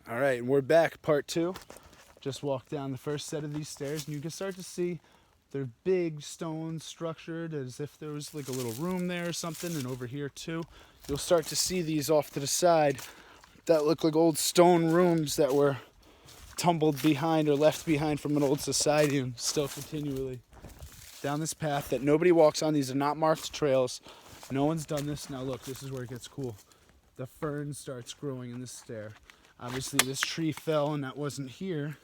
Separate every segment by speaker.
Speaker 1: All right, and we're back, part 2. Just walked down the first set of these stairs, and you can start to see they're big stone structured as if there was like a little room there or something. And over here too, you'll start to see these off to the side that look like old stone rooms that were tumbled behind or left behind from an old society, and still continually down this path that nobody walks on. These are not marked trails. No one's done this. Now look, this is where it gets cool. The fern starts growing in this stair. Obviously this tree fell and that wasn't here.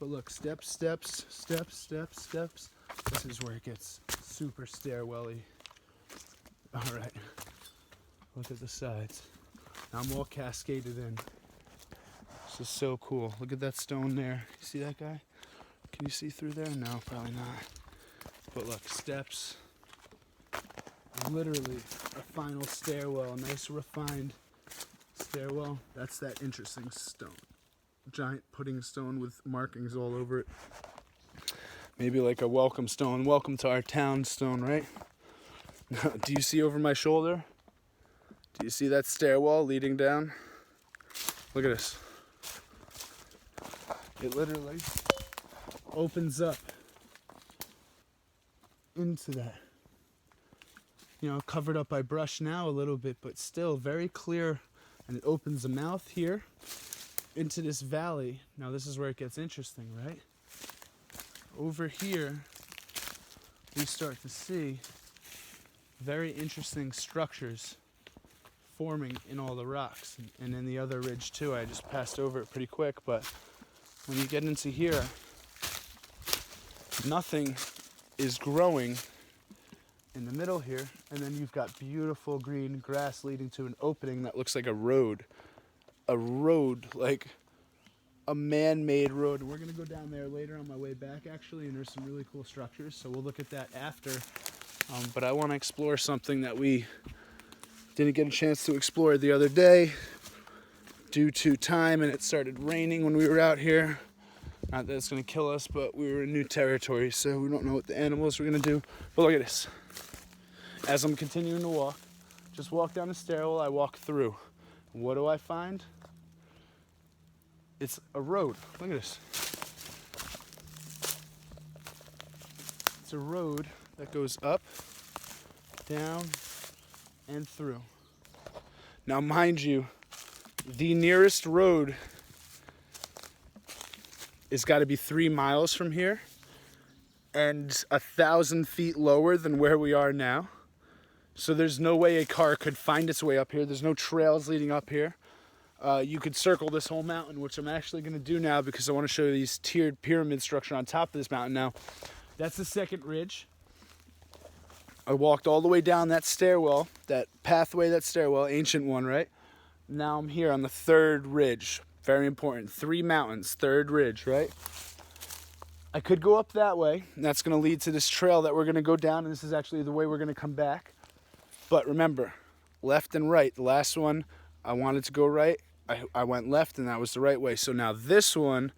Speaker 1: But look, steps, steps, steps, steps, steps. This is where it gets super stairwelly. All right, look at the sides. Now I'm all cascaded in. This is so cool. Look at that stone there. You see that guy? Can you see through there? No, probably not. But look, steps. Literally a final stairwell, a nice refined stairwell. That's that interesting stone. Giant pudding stone with markings all over it. Maybe like a welcome stone. Welcome to our town stone, right? Do you see over my shoulder? Do you see that stairwell leading down? Look at this. It literally opens up into that. You know, covered up by brush now a little bit, but still very clear. And it opens a mouth here into this valley. Now this is where it gets interesting, right? Over here, we start to see very interesting structures forming in all the rocks. And in the other ridge too. I just passed over it pretty quick, but when you get into here, nothing is growing in the middle here, and then you've got beautiful green grass leading to an opening that looks like a road, like a man-made road. We're gonna go down there later on my way back actually, and there's some really cool structures, so we'll look at that after. But I want to explore something that we didn't get a chance to explore the other day due to time, and it started raining when we were out here. Not that it's gonna kill us, but we were in new territory, so we don't know what the animals were gonna do. But look at this. As I'm continuing to walk, just walk down the stairwell, I walk through. What do I find? It's a road. Look at this. It's a road that goes up, down, and through. Now, mind you, the nearest road is got to be 3 miles from here and 1,000 feet lower than where we are now. So there's no way a car could find its way up here. There's no trails leading up here. You could circle this whole mountain, which I'm actually going to do now because I want to show you these tiered pyramid structure on top of this mountain. Now, that's the second ridge. I walked all the way down that stairwell, that pathway, that stairwell, ancient one, right? Now I'm here on the third ridge. Very important. 3 mountains, third ridge, right? I could go up that way, and that's going to lead to this trail that we're going to go down, and this is actually the way we're going to come back. But remember, left and right. The last one, I wanted to go right. I went left, and that was the right way. So now this one,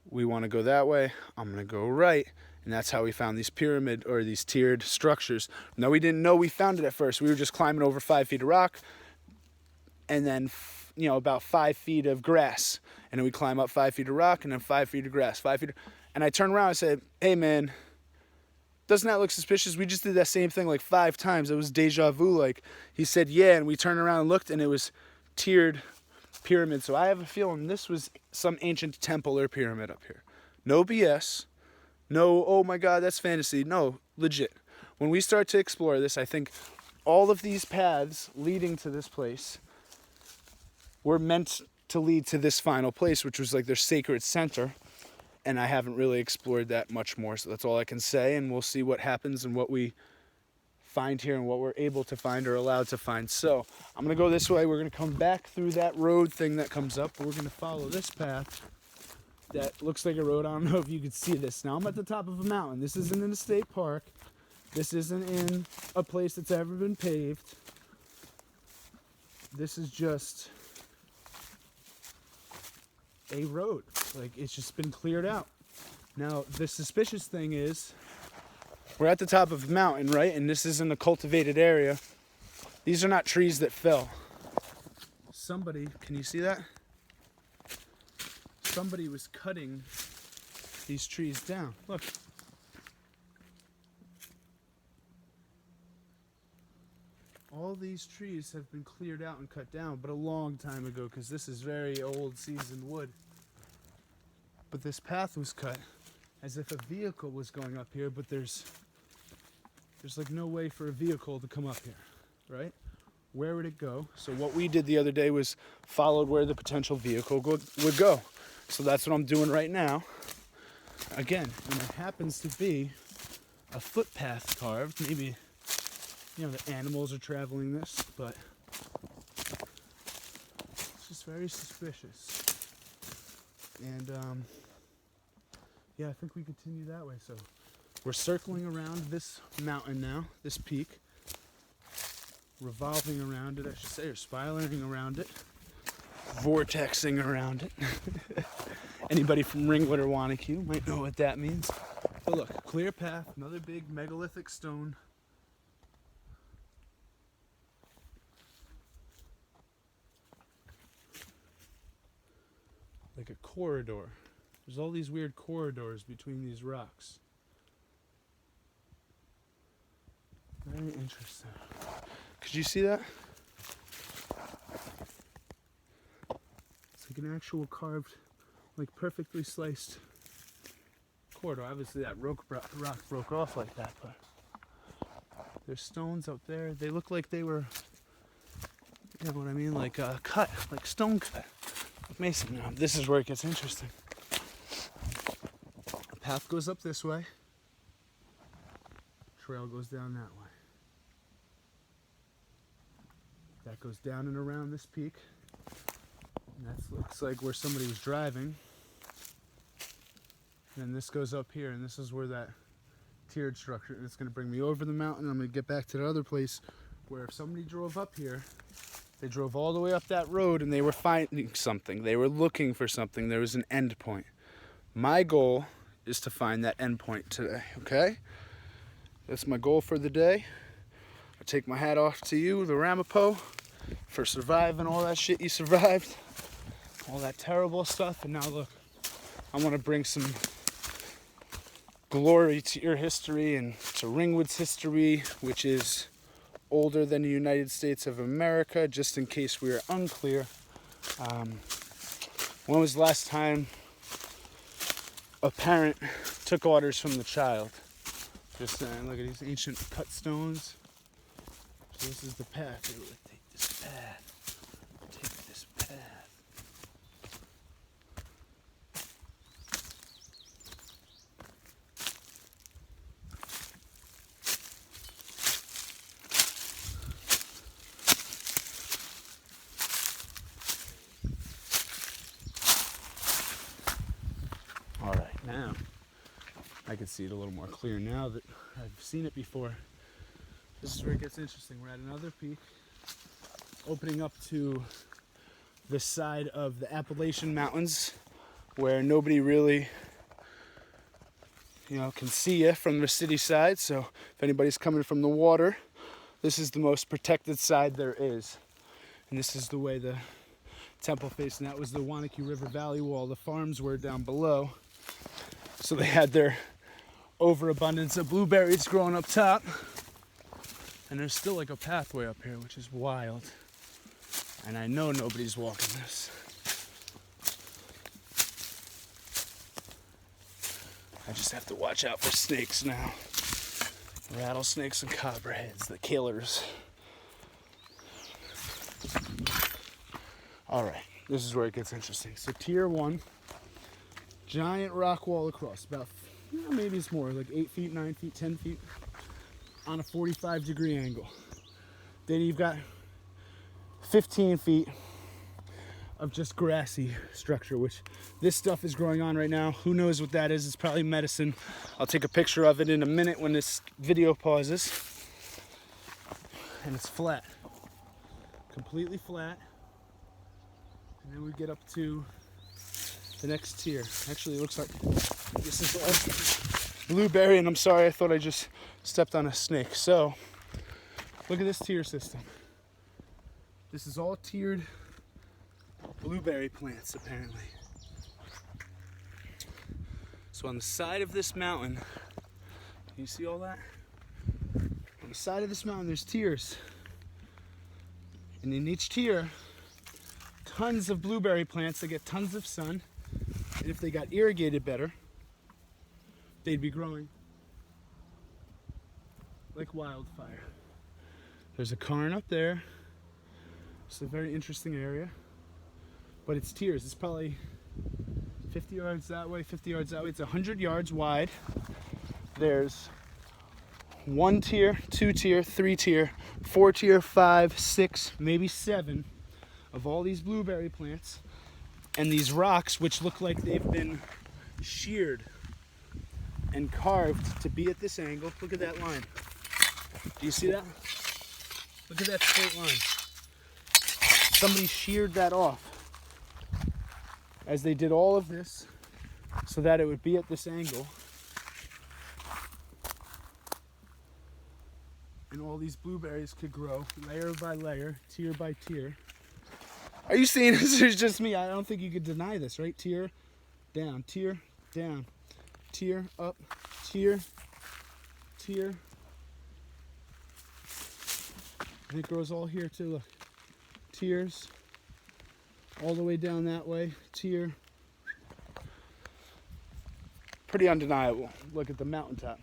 Speaker 1: we want to go that way. I'm going to go right. And that's how we found these pyramid or these tiered structures. Now, we didn't know we found it at first. We were just climbing over 5 feet of rock and then, you know, about 5 feet of grass. And then we climb up 5 feet of rock and then 5 feet of grass, 5 feet. And I turned around and said, hey, man, doesn't that look suspicious? We just did that same thing like 5 times. It was deja vu. Like, he said, yeah. And we turned around and looked, and it was tiered pyramid. So I have a feeling this was some ancient temple or pyramid up here. No BS. No, oh my God, that's fantasy. No, legit. When we start to explore this, I think all of these paths leading to this place were meant to lead to this final place, which was like their sacred center. And I haven't really explored that much more, so that's all I can say. And we'll see what happens and what we find here and what we're able to find or allowed to find. So I'm going to go this way. We're going to come back through that road thing that comes up. We're going to follow this path that looks like a road. I don't know if you can see this. Now I'm at the top of a mountain. This isn't in a state park. This isn't in a place that's ever been paved. This is just a road. Like, it's just been cleared out. Now, the suspicious thing is, we're at the top of a mountain, right? And this is in a cultivated area. These are not trees that fell. Somebody, can you see that? somebody was cutting these trees down. Look. All these trees have been cleared out and cut down, but a long time ago, because this is very old seasoned wood. But this path was cut as if a vehicle was going up here, but there's like no way for a vehicle to come up here, right? Where would it go? So what we did the other day was followed where the potential vehicle would go. So that's what I'm doing right now. Again, and it happens to be a footpath carved, maybe, you know, the animals are traveling this, but it's just very suspicious. And yeah, I think we continue that way. So we're circling around this mountain now, this peak, revolving around it, I should say, or spiraling around it, vortexing around it. Anybody from Ringwood or Wanacue might know what that means. But look, clear path, another big megalithic stone. Like a corridor. There's all these weird corridors between these rocks. Very interesting. Could you see that? It's like an actual carved, like perfectly sliced corridor. Obviously that rock broke off like that, but there's stones up there. They look like they were, you know what I mean, like cut, like stone cut. Mason. Now, this is where it gets interesting. A path goes up this way. Trail goes down that way. That goes down and around this peak. And that looks like where somebody was driving. And then this goes up here, and this is where that tiered structure, and it's going to bring me over the mountain. I'm going to get back to the other place where if somebody drove up here, they drove all the way up that road and they were finding something. They were looking for something. There was an end point. My goal is to find that end point today, okay? That's my goal for the day. I take my hat off to you, the Ramapo, for surviving all that shit you survived. All that terrible stuff. And now look, I want to bring some glory to your history and to Ringwood's history, which is older than the United States of America, just in case we are unclear. When was the last time a parent took orders from the child? Just saying, look at these ancient cut stones. So this is the path. Here, we'll take this path. Take this path. Now, I can see it a little more clear now that I've seen it before. This is where it gets interesting. We're at another peak, opening up to the side of the Appalachian Mountains, where nobody really, you know, can see you from the city side. So if anybody's coming from the water, this is the most protected side there is. And this is the way the temple faced, and that was the Wanacue River Valley wall. The farms were down below. So they had their overabundance of blueberries growing up top. And there's still like a pathway up here, which is wild. And I know nobody's walking this. I just have to watch out for snakes now. Rattlesnakes and copperheads, the killers. All right, this is where it gets interesting. So tier 1. Giant rock wall across, about, you know, maybe it's more, like 8 feet, 9 feet, 10 feet, on a 45-degree angle. Then you've got 15 feet of just grassy structure, which this stuff is growing on right now. Who knows what that is? It's probably medicine. I'll take a picture of it in a minute when this video pauses. And it's flat, completely flat. And then we get up to the next tier. Actually, it looks like this is all blueberry, and I'm sorry, I thought I just stepped on a snake. So, look at this tier system. This is all tiered blueberry plants, apparently. So on the side of this mountain, you see all that? On the side of this mountain, there's tiers. And in each tier, tons of blueberry plants that get tons of sun. And if they got irrigated better, they'd be growing like wildfire. There's a cairn up there. It's a very interesting area. But it's tiers. It's probably 50 yards that way, 50 yards that way. It's 100 yards wide. There's 1 tier, 2 tier, 3 tier, 4 tier, 5, 6, maybe 7 of all these blueberry plants. And these rocks, which look like they've been sheared and carved to be at this angle. Look at that line. Do you see that? Look at that straight line. Somebody sheared that off as they did all of this so that it would be at this angle. And all these blueberries could grow layer by layer, tier by tier. Are you seeing this? It's just me. I don't think you could deny this, right? Tier, down, tier, down, tier, up, tier, tier. And it grows all here too, look. Tiers, all the way down that way, tier. Pretty undeniable. Look at the mountaintop.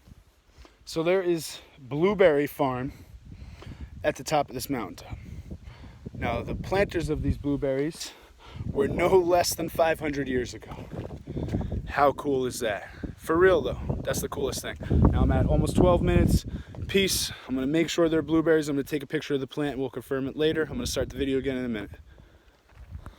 Speaker 1: So there is blueberry farm at the top of this mountaintop. Now the planters of these blueberries were no less than 500 years ago. How cool is that? For real though, that's the coolest thing. Now I'm at almost 12 minutes. Peace. I'm gonna make sure they're blueberries. I'm gonna take a picture of the plant and we'll confirm it later. I'm gonna start the video again in a minute.